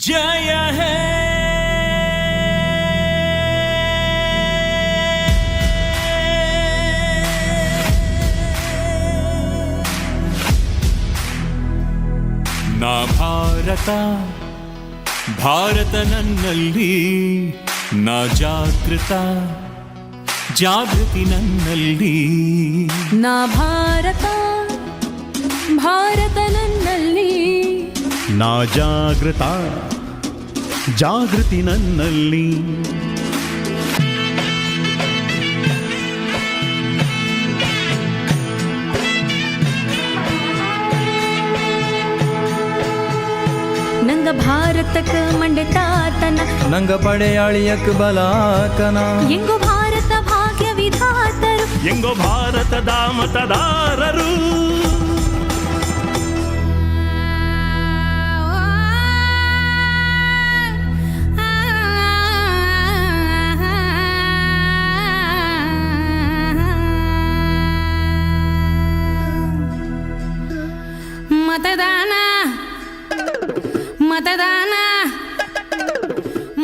जय हे ನಾ ಭಾರತ ಭಾರತ ನನ್ನಲ್ಲಿ ನಾ ಜಾಗೃತ ಜಾಗೃತಿ ನನ್ನಲ್ಲಿ ನಾ ಭಾರತ ಭಾರತ ನನ್ನಲ್ಲಿ ನಾ ಜಾಗೃತ ಜಾಗೃತಿ ನನ್ನಲ್ಲಿ ನಂಗ ಭಾರತಕ್ಕ ಮಂಡೆತಾತನ ನಂಗ ಪಡೆಯಾಳಿಯಕ್ ಬಲಾಕನ ಎಂಗೋ ಭಾರತ ಭಾಗ್ಯ ವಿಧಾತರು ಎಂಗೋ ಭಾರತದ ಮತದಾರರು ಮತದಾನ ಮತದಾನ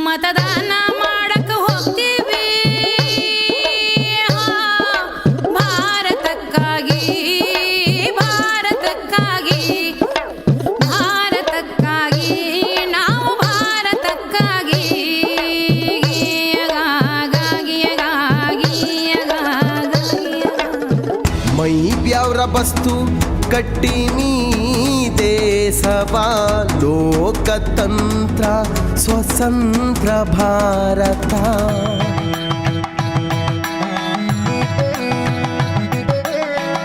ಮತದಾನ ಮಾಡಕ್ಕೆ ಹೋಗ್ತೀವಿ ಭಾರತಕ್ಕಾಗಿ ಭಾರತಕ್ಕಾಗಿ ಭಾರತಕ್ಕಾಗಿ ನಾವು ಭಾರತಕ್ಕಾಗಿ ಮೈ ಬ್ಯಾವ್ರ ಬಸ್ತು ಕಟ್ಟಿನಿ ದೇಶವಾ ಲೋಕತಂತ್ರ ಸ್ವತಂತ್ರ ಭಾರತ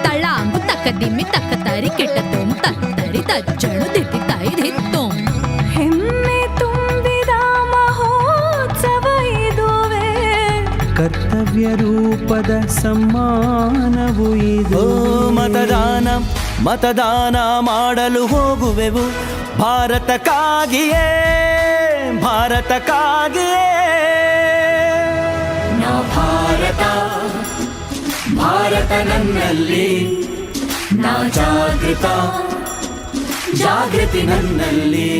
ತಳಾಂಬು ತಕ್ಕದಿಮ್ಮಿ ತಕ್ಕತಾರಿ ಕೆಟ್ಟದೋಂ ತತ್ತರಿ ತಜ್ಜಣು ದಿಟ್ಟಿ ತಾಯಿ ದಿತ್ತೋಂ ಹೆಮ್ಮೆ ತುಂಬಿದ ಮಹೋತ್ಸವ ಇದುವೇ ಕರ್ತವ್ಯ ರೂಪದ ಸಮ್ಮಾನವು ಇದು ಮತದಾನ ಮತದಾನ ಮಾಡಲು ಹೋಗುವೆವು ಭಾರತಕ್ಕಾಗಿಯೇ ಭಾರತಕ್ಕಾಗಿಯೇ ನಾ ಭಾರತ ಭಾರತ ನನ್ನಲ್ಲಿ ನಾ ಜಾಗೃತ ಜಾಗೃತಿ ನನ್ನಲ್ಲಿ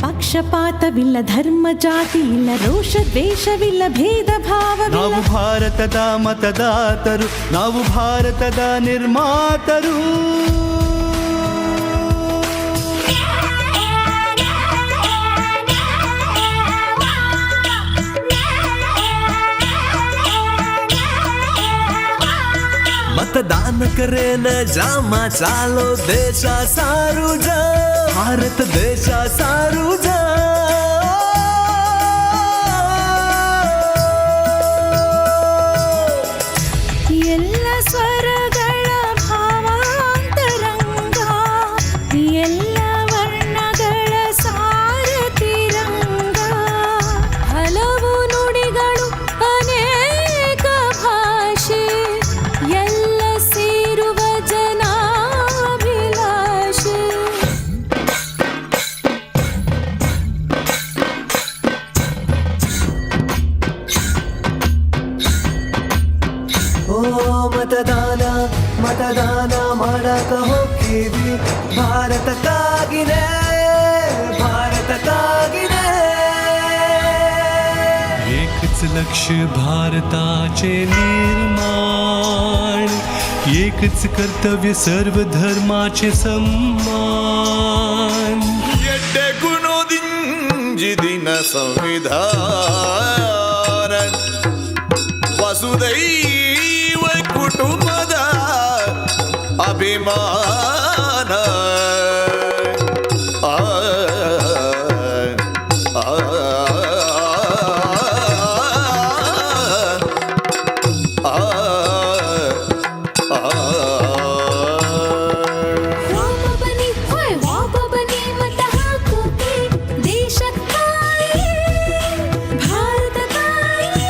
ಪಕ್ಷಪಾತವಿಲ್ಲ ಧರ್ಮ ಜಾತಿ ಇಲ್ಲ ರೋಷ ದ್ವೇಷವಿಲ್ಲ ಭೇದ ಭಾವವಿಲ್ಲ ನಾವು ಭಾರತದ ಮತದಾತರು ನಾವು ಭಾರತದ ನಿರ್ಮಾತರು मतदान करेन जामा चालो देशा सारू जा भारत देशा सारू जा ಎಲ್ಲ ಸ್ವರಗಳ ಭಾವಾಂತರಂಗ ಎಲ್ಲ ವರ್ಣಗಳ ಸಾರತಿರಂಗ ಹಲವು ನುಡಿಗಳು ಅನೇಕ ಭಾಷೆ ಎಲ್ಲ ಸೇರುವ ಜನಾಭಿಲಾಷೆ ಓ ಮತದಾನ ಮತದಾನ ಮಾಡಕ ಹೋಗ್ತೀವಿ ಭಾರತಕ್ಕಾಗಿನೇ ಭಾರತಕ್ಕಾಗಿನೇ एकच लक्ष्य भारताचे निर्माण एकच कर्तव्य सर्व धर्माचे सम्मान ಎಡ್ಡೆ ಗುಣದಿಂಜಿದಿನ ಸಂವಿಧಾನ ವಸುದೈವ ಕುಟುಂಬದ ಅಭಿಮಾನ ವಾಪಬನಿ ಹೋಯ್ ವಾಪಬನಿ ಮತ ಹಾಕೋಕೆ ದೇಶಕ್ಕಾಗಿ ಭಾರತಕ್ಕಾಗಿ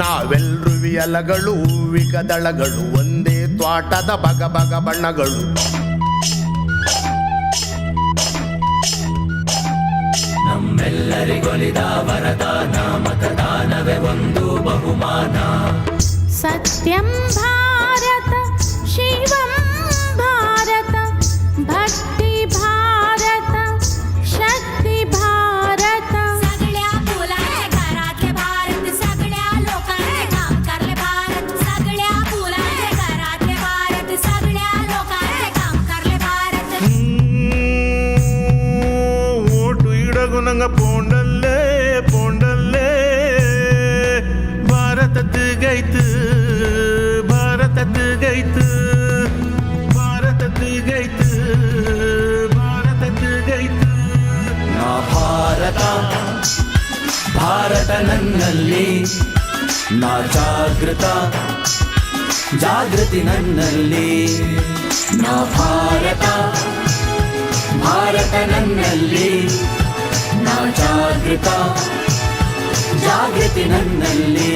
ನಾವೆಲ್ರು ವಿಯಲಗಳು ವಿಕದಳಗಳು ಒಂದೇ ತ್ವಾಟದ ಬಗ ಬಗ ಬಣ್ಣಗಳು ನಮ್ಮೆಲ್ಲರಿಗೊಲಿದ ವರದಾನ ಮತದಾನವೇ ಒಂದು ಬಹುಮಾನ ಸತ್ಯಂ ಭಾರತ ಶಿವಂ ಭಾರತ ನಂಗ ಪೋಂಡಲ್ಲೇ ಪೋಂಡಲ್ಲೇ ಭಾರತದ ಗೈತು ಭಾರತದ ಗೈತು ಭಾರತದ ಗೈತು ಭಾರತದ ಗೈತು ನಾ ಭಾರತ ಭಾರತ ನನ್ನಲ್ಲಿ ನಾ ಜಾಗೃತ ಜಾಗೃತಿ ನನ್ನಲ್ಲಿ ನಾ ಭಾರತ ಭಾರತ ನನ್ನಲ್ಲಿ ನಾ ಜಾಗೃತ ಜಾಗೃತಿ ನನ್ನಲ್ಲಿ